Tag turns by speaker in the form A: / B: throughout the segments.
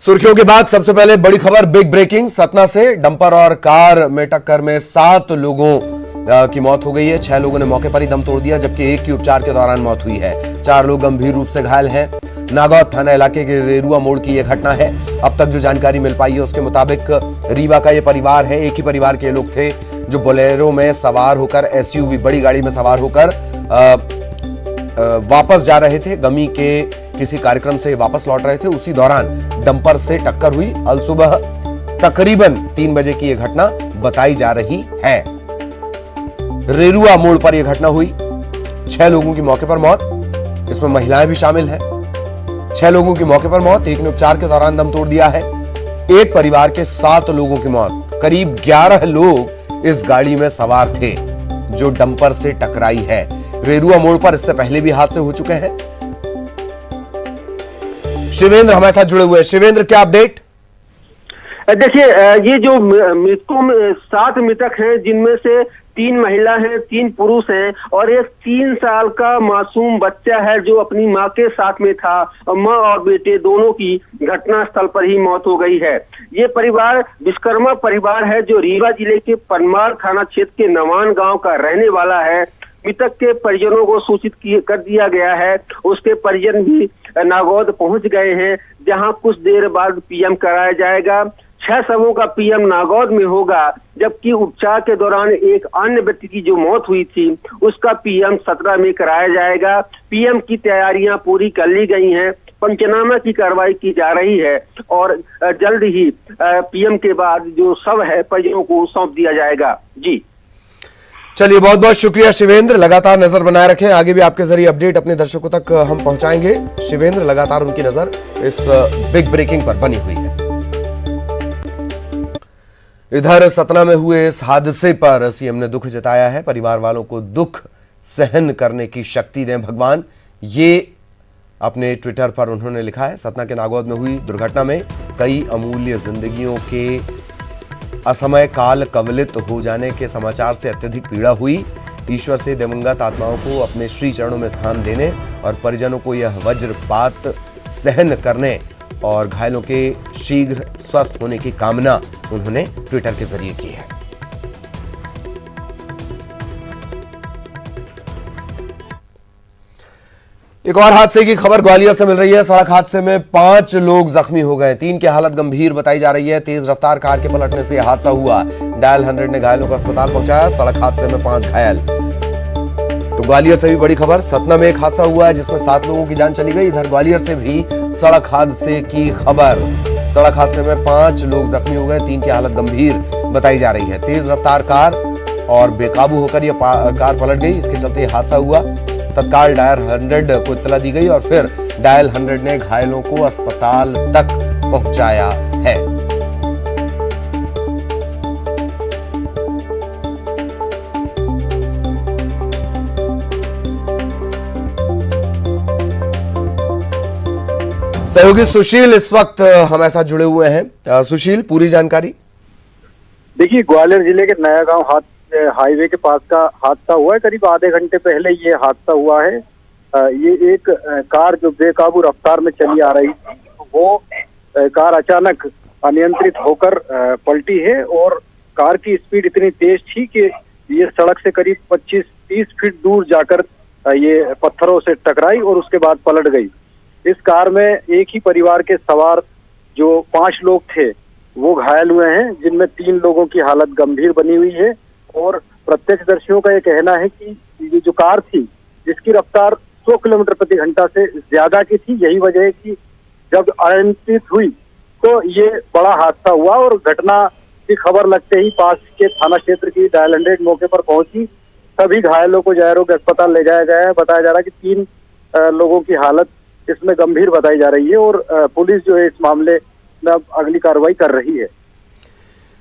A: सुर्खियों के बाद सबसे पहले बड़ी खबर, बिग ब्रेकिंग। सतना से डंपर और कार में टक्कर में 7 लोगों की मौत हो गई है। 6 लोगों ने मौके पर ही दम तोड़ दिया, जबकि एक की उपचार के दौरान मौत हुई है। 4 लोग गंभीर रूप से घायल हैं। नागौद थाना इलाके के रेरुआ मोड़ की यह घटना है। अब तक जो जानकारी मिल पाई है उसके मुताबिक रीवा का यह परिवार है। एक ही परिवार के लोग थे जो बोलेरो में सवार होकर, एसयूवी बड़ी गाड़ी में सवार होकर वापस जा रहे थे। गमी के किसी कार्यक्रम से वापस लौट रहे थे। उसी दौरान डंपर से टक्कर हुई। अल सुबह तकरीबन 3 बजे की यह घटना बताई जा रही है। रेरुआ मोड़ पर यह घटना हुई। 6 लोगों की मौके पर मौत, इसमें महिलाएं भी शामिल हैं। 6 लोगों की मौके पर मौत, एक ने उपचार के दौरान दम तोड़ दिया है। एक परिवार के 7 लोगों की मौत। करीब 11 लोग इस गाड़ी में सवार थे जो डंपर से टकराई है। रेरुआ मोड़ पर इससे पहले भी हादसे हो चुके हैं। शिवेंद्र हमारे साथ जुड़े हुए हैं। शिवेंद्र, क्या अपडेट?
B: देखिए, ये जो मृतकों में 7 मृतक हैं, जिनमें से 3 महिला हैं, 3 पुरुष हैं और एक 3 साल का मासूम बच्चा है जो अपनी मां के साथ में था। मां और बेटे दोनों की घटना स्थल पर ही मौत हो गई है। ये परिवार विश्वकर्मा परिवार है जो रीवा जिले के पनमार थाना क्षेत्र के नवान गांव का रहने वाला है। मृतक के परिजनों को सूचित कर दिया गया है। उसके परिजन भी नागौद पहुंच गए हैं, जहां कुछ देर बाद पीएम कराया जाएगा। 6 शवों का पीएम नागौद में होगा, जबकि उपचार के दौरान एक अन्य व्यक्ति की जो मौत हुई थी उसका पीएम 17 में कराया जाएगा। पीएम की तैयारियां पूरी कर ली गई हैं। पंचनामा की कार्रवाई की जा रही है और जल्द ही पीएम के बाद जो शव है परिजनों को सौंप दिया जाएगा। जी
A: चलिए, बहुत बहुत शुक्रिया शिवेंद्र। लगातार नजर बनाए रखें, आगे भी आपके जरिए अपडेट अपने दर्शकों तक हम पहुंचाएंगे। शिवेंद्र, लगातार उनकी नजर इस बिग ब्रेकिंग पर बनी हुई है। इधर सतना में हुए इस हादसे पर सीएम ने दुख जताया है। परिवार वालों को दुख सहन करने की शक्ति दें भगवान, ये अपने ट्विटर पर उन्होंने लिखा है। सतना के नागौद में हुई दुर्घटना में कई अमूल्य जिंदगियों के असमय काल कवलित हो जाने के समाचार से अत्यधिक पीड़ा हुई। ईश्वर से दिवंगत आत्माओं को अपने श्री चरणों में स्थान देने और परिजनों को यह वज्रपात सहन करने और घायलों के शीघ्र स्वस्थ होने की कामना उन्होंने ट्विटर के जरिए की है। एक और हादसे की खबर ग्वालियर से मिल रही है। सड़क हादसे में 5 लोग जख्मी हो गए। 3 की हालत गंभीर बताई जा रही है। तेज रफ्तार कार के पलटने से यह हादसा हुआ। डायल 100 ने घायलों को अस्पताल पहुंचाया। सड़क हादसे में 5 घायल। तो ग्वालियर से भी बड़ी खबर, सतना में एक हादसा हुआ है जिसमें 7 लोगों की जान चली गई। इधर ग्वालियर से भी सड़क हादसे की खबर। सड़क हादसे में 5 लोग जख्मी हो गए। 3 की हालत गंभीर बताई जा रही है। तेज रफ्तार कार और बेकाबू होकर यह कार पलट गई, इसके चलते यह हादसा हुआ। तत्काल डायल 100 को इत्तला दी गई और फिर डायल 100 ने घायलों को अस्पताल तक पहुंचाया है। सहयोगी सुशील इस वक्त हमारे साथ जुड़े हुए हैं। सुशील, पूरी जानकारी।
C: देखिए, ग्वालियर जिले के नया गांव हाईवे के पास का हादसा हुआ है। करीब आधे घंटे पहले ये हादसा हुआ है। ये एक कार जो बेकाबू रफ्तार में चली आ रही थी, वो कार अचानक अनियंत्रित होकर पलटी है और कार की स्पीड इतनी तेज थी कि ये सड़क से करीब 25-30 फीट दूर जाकर ये पत्थरों से टकराई और उसके बाद पलट गई। इस कार में एक ही परिवार के सवार जो 5 लोग थे वो घायल हुए हैं, जिनमें 3 लोगों की हालत गंभीर बनी हुई है। और प्रत्यक्षदर्शियों का ये कहना है कि ये जो कार थी जिसकी रफ्तार 100 किलोमीटर प्रति घंटा से ज्यादा की थी, यही वजह है कि जब अनियंत्रित हुई तो ये बड़ा हादसा हुआ। और घटना की खबर लगते ही पास के थाना क्षेत्र की डायल 100 मौके पर पहुंची। सभी घायलों को जयरोग अस्पताल ले जाया गया है। बताया जा रहा है कि 3 लोगों की हालत इसमें गंभीर बताई जा रही है और पुलिस जो है इस मामले में अब अगली कार्रवाई कर रही है।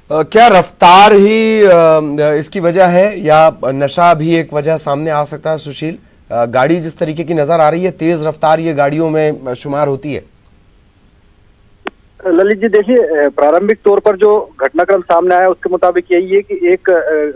A: क्या रफ्तार ही इसकी वजह है या नशा भी एक वजह सामने आ सकता है? सुशील, गाड़ी जिस तरीके की नजर आ रही है, तेज रफ्तार ये गाड़ियों में शुमार होती है।
C: ललित जी, देखिए, प्रारंभिक तौर पर जो घटनाक्रम सामने आया उसके मुताबिक यही है कि एक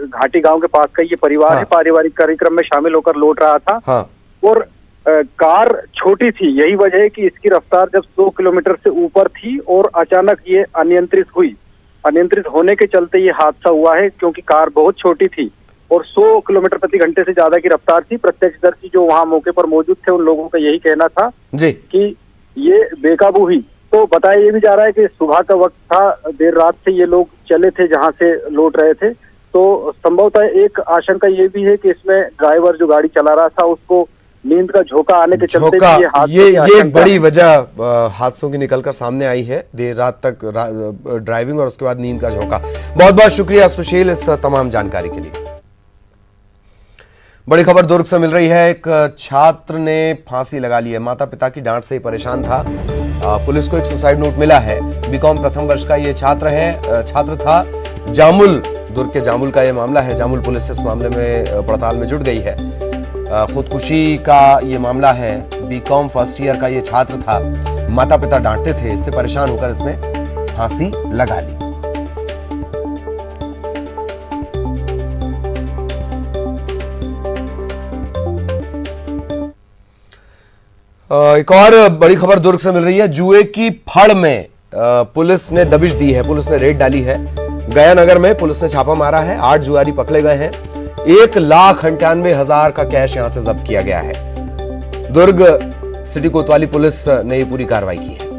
C: घाटी गांव के पास का ये परिवार है, पारिवारिक कार्यक्रम में शामिल होकर लौट रहा था। और कार छोटी थी, यही वजह है कि इसकी रफ्तार जब 100 किलोमीटर से ऊपर थी और अचानक ये अनियंत्रित हुई। अनियंत्रित होने के चलते ये हादसा हुआ है, क्योंकि कार बहुत छोटी थी और 100 किलोमीटर प्रति घंटे से ज्यादा की रफ्तार थी। प्रत्यक्षदर्शी जो वहां मौके पर मौजूद थे, उन लोगों का यही कहना था
A: जी
C: कि ये बेकाबू हुई। तो बताया ये भी जा रहा है कि सुबह का वक्त था, देर रात से ये लोग चले थे जहां से लौट रहे थे। तो संभवतः एक आशंका ये भी है कि इसमें ड्राइवर जो गाड़ी चला रहा था उसको नींद का झोंका आने के चलते भी ये हादसे की
A: ये एक
C: आशंका
A: बड़ी
C: है।
A: वजह हादसों की निकलकर सामने आई है, देर रात तक ड्राइविंग और उसके बाद नींद का झोंका। बहुत बहुत शुक्रिया सुशील इस तमाम जानकारी के लिए। बड़ी खबर दुर्ग से मिल रही है। एक छात्र ने फांसी लगा ली है, माता पिता की डांट से ही परेशान था। पुलिस को एक सुसाइड नोट मिला है। बीकॉम प्रथम वर्ष का ये छात्र था। जामुल, दुर्ग के जामुल का ये मामला है। जामुल पुलिस इस मामले में पड़ताल में जुट गई है। खुदकुशी का ये मामला है। बीकॉम फर्स्ट ईयर का ये छात्र था। माता पिता डांटते थे, इससे परेशान होकर इसने फांसी लगा ली। एक और बड़ी खबर दुर्ग से मिल रही है। जुए की फड़ में पुलिस ने दबिश दी है, पुलिस ने रेड डाली है। गया नगर में पुलिस ने छापा मारा है। 8 जुआरी पकड़े गए हैं। 1,98,000 का कैश यहां से जब्त किया गया है। दुर्ग सिटी कोतवाली पुलिस ने ये पूरी कार्रवाई की है।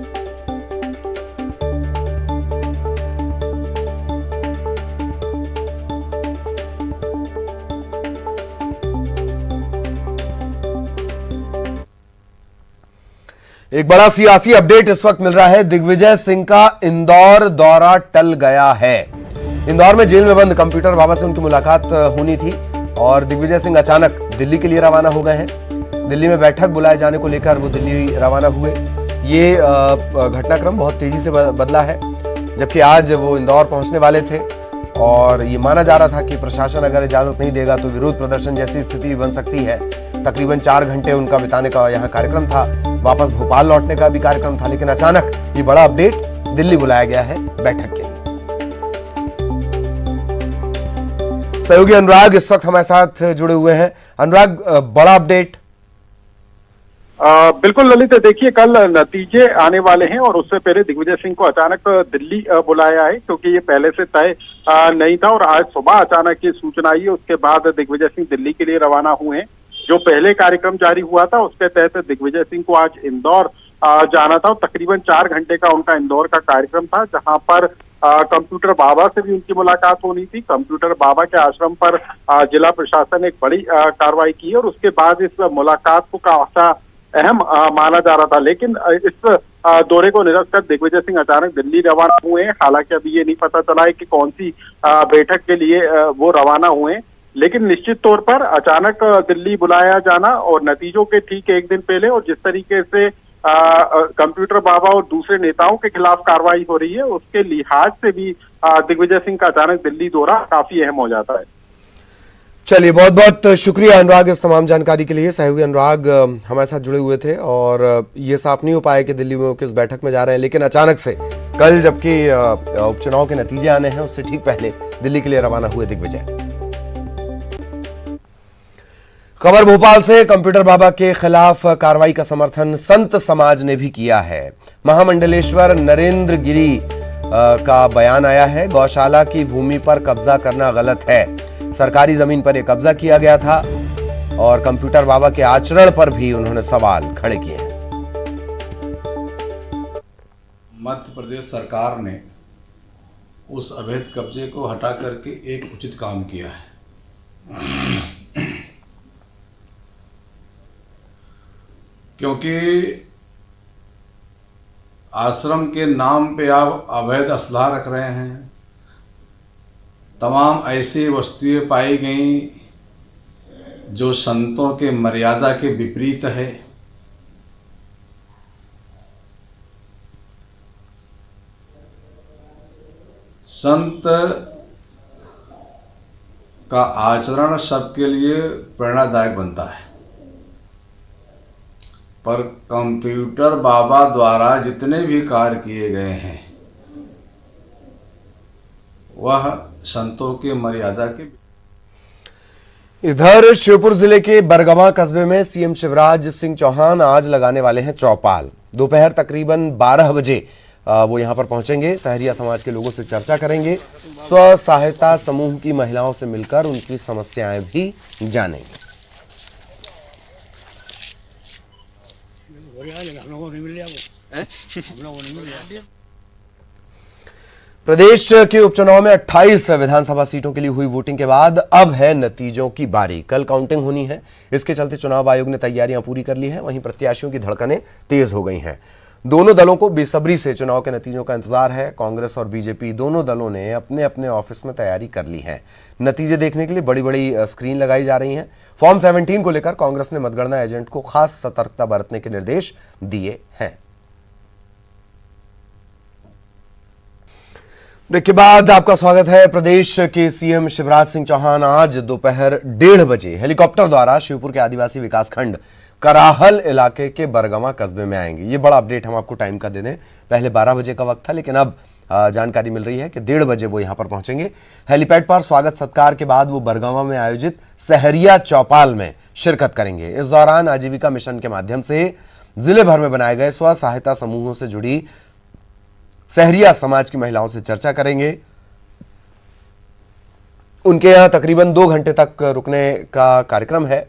A: एक बड़ा सियासी अपडेट इस वक्त मिल रहा है। दिग्विजय सिंह का इंदौर दौरा टल गया है। इंदौर में जेल में बंद कंप्यूटर बाबा से उनकी मुलाकात होनी थी और दिग्विजय सिंह अचानक दिल्ली के लिए रवाना हो गए हैं। दिल्ली में बैठक बुलाए जाने को लेकर वो दिल्ली रवाना हुए। ये घटनाक्रम बहुत तेजी से बदला है, जबकि आज वो इंदौर पहुंचने वाले थे और ये माना जा रहा था कि प्रशासन अगर इजाजत नहीं देगा तो विरोध प्रदर्शन जैसी स्थिति भी बन सकती है। तकरीबन 4 घंटे उनका बिताने का यहाँ कार्यक्रम था, वापस भोपाल लौटने का भी कार्यक्रम था, लेकिन अचानक ये बड़ा अपडेट, दिल्ली बुलाया गया है बैठक के लिए। सहयोगी अनुराग इस वक्त हमारे साथ जुड़े हुए हैं। अनुराग, बड़ा अपडेट।
D: बिल्कुल ललित, देखिए कल नतीजे आने वाले हैं और उससे पहले दिग्विजय सिंह को अचानक दिल्ली बुलाया है, क्योंकि ये पहले से तय नहीं था और आज सुबह अचानक ये सूचना आई है। उसके बाद दिग्विजय सिंह दिल्ली के लिए रवाना हुए हैं। जो पहले कार्यक्रम जारी हुआ था उसके तहत दिग्विजय सिंह को आज इंदौर जाना था और तकरीबन 4 घंटे का उनका इंदौर का कार्यक्रम था, जहां पर कंप्यूटर बाबा से भी उनकी मुलाकात होनी थी। कंप्यूटर बाबा के आश्रम पर जिला प्रशासन ने एक बड़ी कार्रवाई की और उसके बाद इस मुलाकात को खासा अहम माना जा रहा था। लेकिन इस दौरे को निरस्त कर दिग्विजय सिंह अचानक दिल्ली रवाना हुए हैं। हालांकि अभी ये नहीं पता चला है कि कौन सी बैठक के लिए वो रवाना हुए, लेकिन निश्चित तौर पर अचानक दिल्ली बुलाया जाना और नतीजों के ठीक एक दिन पहले और जिस तरीके से कंप्यूटर बाबा और दूसरे नेताओं के खिलाफ कार्रवाई हो रही है, उसके लिहाज से भी दिग्विजय सिंह का अचानक दिल्ली दौरा काफी अहम हो जाता है।
A: चलिए, बहुत बहुत शुक्रिया अनुराग इस तमाम जानकारी के लिए। सहयोगी अनुराग हमारे साथ जुड़े हुए थे और ये साफ नहीं हो पाया कि दिल्ली में वो किस बैठक में जा रहे हैं, लेकिन अचानक से कल जबकि उपचुनाव के नतीजे आने हैं उससे ठीक पहले दिल्ली के लिए रवाना हुए दिग्विजय। खबर भोपाल से। कंप्यूटर बाबा के खिलाफ कार्रवाई का समर्थन संत समाज ने भी किया है। महामंडलेश्वर नरेंद्र गिरी का बयान आया है। गौशाला की भूमि पर कब्जा करना गलत है। सरकारी जमीन पर यह कब्जा किया गया था और कंप्यूटर बाबा के आचरण पर भी उन्होंने सवाल खड़े किए हैं।
E: मध्य प्रदेश सरकार ने उस अवैध कब्जे को हटा करके एक उचित काम किया है, क्योंकि आश्रम के नाम पे आप अवैध असलाह रख रहे हैं। तमाम ऐसी वस्तुएं पाई गई जो संतों के मर्यादा के विपरीत है। संत का आचरण सबके लिए प्रेरणादायक बनता है, पर कंप्यूटर बाबा द्वारा जितने भी कार्य किए गए हैं वह संतों के मर्यादा के।
A: इधर श्योपुर जिले के बरगवां कस्बे में सीएम शिवराज सिंह चौहान आज लगाने वाले हैं चौपाल। दोपहर तकरीबन 12 बजे वो यहां पर पहुंचेंगे। सहरिया समाज के लोगों से चर्चा करेंगे। स्व सहायता समूह की महिलाओं से मिलकर उनकी समस्याएं भी जानेंगे। प्रदेश के उपचुनाव में 28 विधानसभा सीटों के लिए हुई वोटिंग के बाद अब है नतीजों की बारी। कल काउंटिंग होनी है। इसके चलते चुनाव आयोग ने तैयारियां पूरी कर ली हैं। वहीं प्रत्याशियों की धड़कनें तेज हो गई हैं। दोनों दलों को बेसब्री से चुनाव के नतीजों का इंतजार है। कांग्रेस और बीजेपी दोनों दलों ने अपने अपने ऑफिस में तैयारी कर ली है। नतीजे देखने के लिए बड़ी बड़ी स्क्रीन लगाई जा रही हैं। फॉर्म 17 को लेकर कांग्रेस ने मतगणना एजेंट को खास सतर्कता बरतने के निर्देश दिए हैं। ब्रेक के बाद आपका स्वागत है। प्रदेश के सीएम शिवराज सिंह चौहान आज दोपहर 1:30 बजे हेलीकॉप्टर द्वारा शिवपुर के आदिवासी विकासखंड कराहल इलाके के बरगवां कस्बे में आएंगे। ये बड़ा अपडेट हम आपको टाइम का दे दें। पहले 12 बजे का वक्त था, लेकिन अब जानकारी मिल रही है कि 1:30 बजे वो यहां पर पहुंचेंगे। हेलीपैड पर स्वागत सत्कार के बाद वो बरगवां में आयोजित सहरिया चौपाल में शिरकत करेंगे। इस दौरान आजीविका मिशन के माध्यम से जिले भर में बनाए गए स्व सहायता समूहों से जुड़ी सहरिया समाज की महिलाओं से चर्चा करेंगे। उनके यहां तकरीबन 2 घंटे तक रुकने का कार्यक्रम है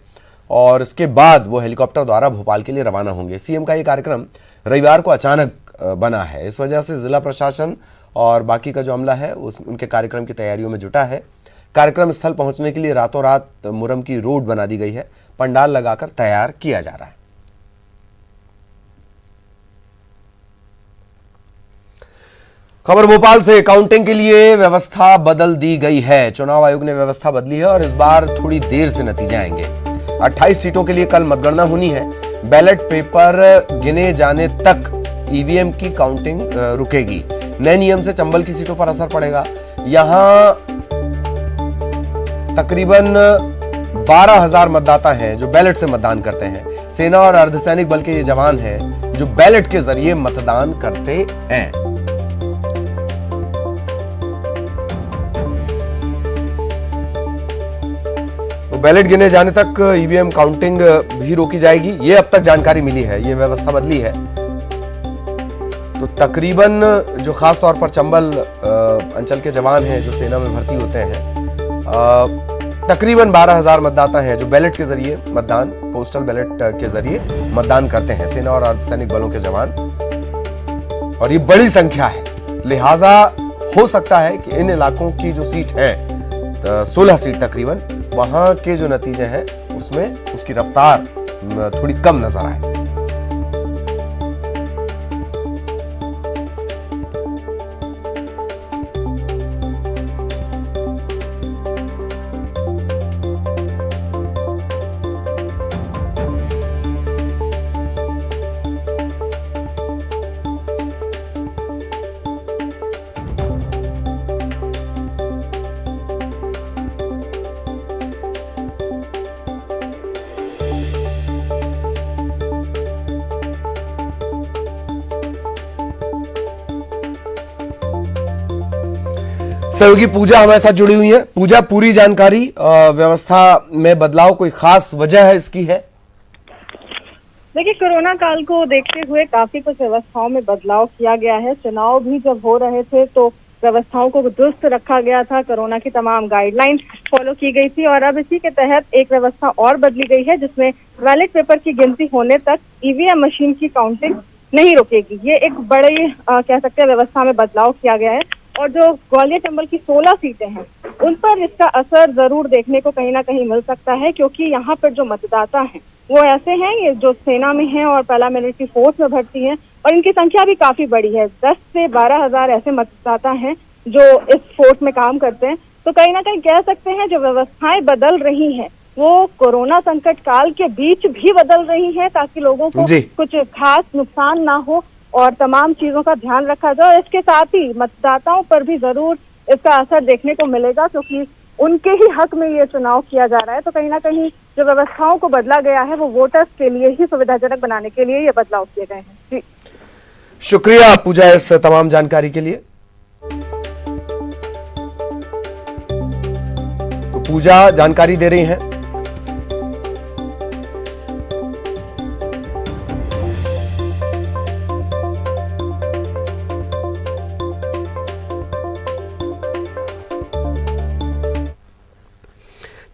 A: और इसके बाद वो हेलीकॉप्टर द्वारा भोपाल के लिए रवाना होंगे। सीएम का ये कार्यक्रम रविवार को अचानक बना है। इस वजह से जिला प्रशासन और बाकी का जो अमला है उनके कार्यक्रम की तैयारियों में जुटा है। कार्यक्रम स्थल पहुंचने के लिए रातों रात मुरम की रोड बना दी गई है। पंडाल लगाकर तैयार किया जा रहा है। खबर भोपाल से। काउंटिंग के लिए व्यवस्था बदल दी गई है। चुनाव आयोग ने व्यवस्था बदली है और इस बार थोड़ी देर से नतीजे आएंगे। 28 सीटों के लिए कल मतगणना होनी है। बैलेट पेपर गिने जाने तक ईवीएम की काउंटिंग रुकेगी। नए नियम से चंबल की सीटों पर असर पड़ेगा। यहां तकरीबन 12,000 मतदाता हैं जो बैलेट से मतदान करते हैं। सेना और अर्धसैनिक बल के ये जवान हैं जो बैलेट के जरिए मतदान करते हैं। बैलेट गिने जाने तक ईवीएम काउंटिंग भी रोकी जाएगी। ये अब तक जानकारी मिली है। ये व्यवस्था बदली है। तो तकरीबन जो खास तौर पर चंबल अंचल के जवान हैं जो सेना में भर्ती होते हैं, तकरीबन 12,000 मतदाता हैं जो बैलेट के जरिए मतदान, पोस्टल बैलेट के जरिए मतदान करते हैं। सेना और अर्धसैनिक बलों के जवान, और ये बड़ी संख्या है। लिहाजा हो सकता है कि इन इलाकों की जो सीट है 16 सीट तकरीबन, वहां के जो नतीजे हैं उसमें उसकी रफ्तार थोड़ी कम नजर आए। सहयोगी पूजा हमारे साथ जुड़ी हुई है। पूजा, पूरी जानकारी, व्यवस्था में बदलाव, कोई खास वजह है इसकी है?
F: देखिए, कोरोना काल को देखते हुए काफी कुछ व्यवस्थाओं में बदलाव किया गया है। चुनाव भी जब हो रहे थे तो व्यवस्थाओं को दुरुस्त रखा गया था। कोरोना की तमाम गाइडलाइंस फॉलो की गई थी और अब इसी के तहत एक व्यवस्था और बदली गई है जिसमें बैलेट पेपर की गिनती होने तक ईवीएम मशीन की काउंटिंग नहीं रुकेगी। ये एक बड़े कह सकते हैं व्यवस्था में बदलाव किया गया है। और जो ग्वालियर चंबल की 16 सीटें हैं उन पर इसका असर जरूर देखने को कहीं ना कहीं मिल सकता है, क्योंकि यहाँ पर जो मतदाता हैं वो ऐसे हैं ये जो सेना में हैं और पैरामिलिट्री फोर्स में भर्ती हैं और इनकी संख्या भी काफी बड़ी है। 10 से 12,000 ऐसे मतदाता हैं जो इस फोर्स में काम करते हैं। तो कहीं ना कहीं कह सकते हैं जो व्यवस्थाएं बदल रही हैं वो कोरोना संकट काल के बीच भी बदल रही है ताकि लोगों को कुछ खास नुकसान ना हो और तमाम चीजों का ध्यान रखा जाए। इसके साथ ही मतदाताओं पर भी जरूर इसका असर देखने को मिलेगा, क्योंकि उनके ही हक में ये चुनाव किया जा रहा है। तो कहीं ना कहीं जो व्यवस्थाओं को बदला गया है वो वोटर्स के लिए ही सुविधाजनक बनाने के लिए ये बदलाव किए गए हैं। जी
A: शुक्रिया पूजा इस तमाम जानकारी के लिए। तो पूजा जानकारी दे रही हैं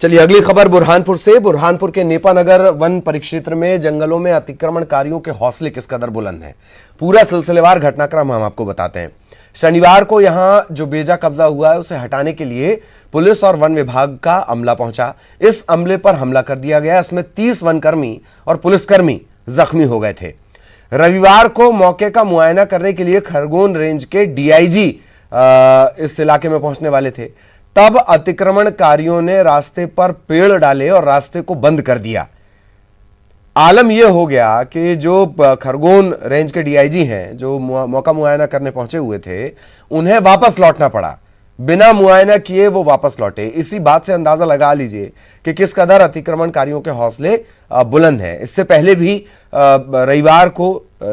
A: चलिए अगली खबर बुरहानपुर से। बुरहानपुर के नेपानगर वन परिक्षेत्र में जंगलों में अतिक्रमणकारियों के हौसले किस कदर बुलंद हैं, पूरा सिलसिलेवार घटनाक्रम हम आपको बताते हैं। शनिवार को यहां जो बेजा कब्जा हुआ है उसे हटाने के लिए पुलिस और वन विभाग का अमला पहुंचा। इस अमले पर हमला कर दिया गया। इसमें 30 वनकर्मी और पुलिसकर्मी जख्मी हो गए थे। रविवार को मौके का मुआयना करने के लिए खरगोन रेंज के डीआईजी इस इलाके में पहुंचने वाले थे। तब अतिक्रमणकारियों ने रास्ते पर पेड़ डाले और रास्ते को बंद कर दिया। आलम यह हो गया कि जो खरगोन रेंज के डीआईजी हैं, जो मौका मुआयना करने पहुंचे हुए थे, उन्हें वापस लौटना पड़ा। बिना मुआयना किए वो वापस लौटे। इसी बात से अंदाजा लगा लीजिए कि किस कदर अतिक्रमणकारियों के हौसले बुलंद हैं। इससे पहले भी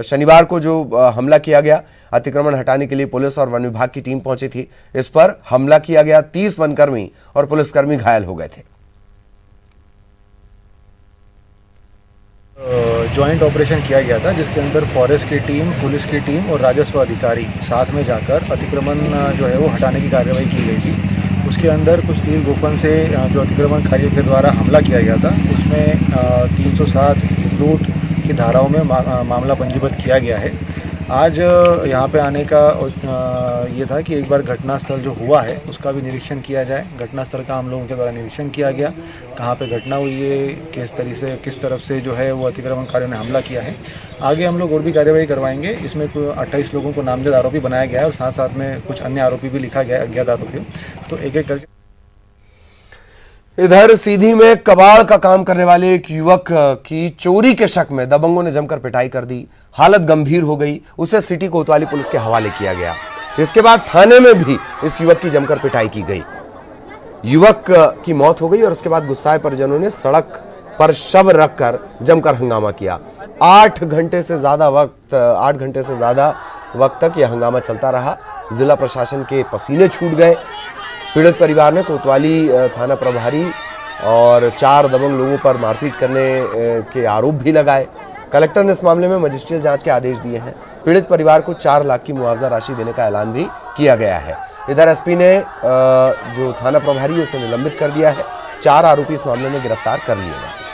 A: शनिवार को जो हमला किया गया, अतिक्रमण हटाने के लिए पुलिस और वन विभाग की टीम पहुंची थी। इस पर हमला किया गया। 30 वनकर्मी और पुलिसकर्मी घायल हो गए थे।
G: जॉइंट ऑपरेशन किया गया था, जिसके अंदर फॉरेस्ट की टीम, पुलिस की टीम और राजस्व अधिकारी साथ में जाकर अतिक्रमण जो है वो हटाने की कार्रवाई की गई थी। उसके अंदर कुछ तीर गोफन से जो अतिक्रमणकारियों के द्वारा हमला किया गया था, उसमें 307 लूट की धाराओं में मामला पंजीबद्ध किया गया है। आज यहाँ पे आने का ये था कि एक बार घटनास्थल जो हुआ है उसका भी निरीक्षण किया जाए। घटनास्थल का हम लोगों के द्वारा निरीक्षण किया गया, कहाँ पे घटना हुई है, किस तरफ से जो है वो अतिक्रमणकारियों ने हमला किया है। आगे हम लोग और भी कार्रवाई करवाएंगे। इसमें 28 लोगों को नामजद आरोपी बनाया गया है और साथ साथ में कुछ अन्य आरोपी भी लिखा गया है, अज्ञात आरोपी। तो एक एक करके।
A: इधर सीधी में कबाड़ का काम करने वाले एक युवक की चोरी के शक में दबंगों ने जमकर पिटाई कर दी। हालत गंभीर हो गई। उसे सिटी कोतवाली पुलिस के हवाले किया गया। इसके बाद थाने में भी इस युवक की जमकर पिटाई की गई। युवक की मौत हो गई और उसके बाद गुस्साए परिजनों ने सड़क पर शव रखकर जमकर हंगामा किया। 8 घंटे से ज्यादा वक्त तक यह हंगामा चलता रहा। जिला प्रशासन के पसीने छूट गए। पीड़ित परिवार ने कोतवाली थाना प्रभारी और 4 दबंग लोगों पर मारपीट करने के आरोप भी लगाए। कलेक्टर ने इस मामले में मजिस्ट्रियल जांच के आदेश दिए हैं। पीड़ित परिवार को 4 लाख की मुआवजा राशि देने का ऐलान भी किया गया है। इधर एसपी ने जो थाना प्रभारी उसे निलंबित कर दिया है। 4 आरोपी इस मामले में गिरफ्तार कर लिए गए।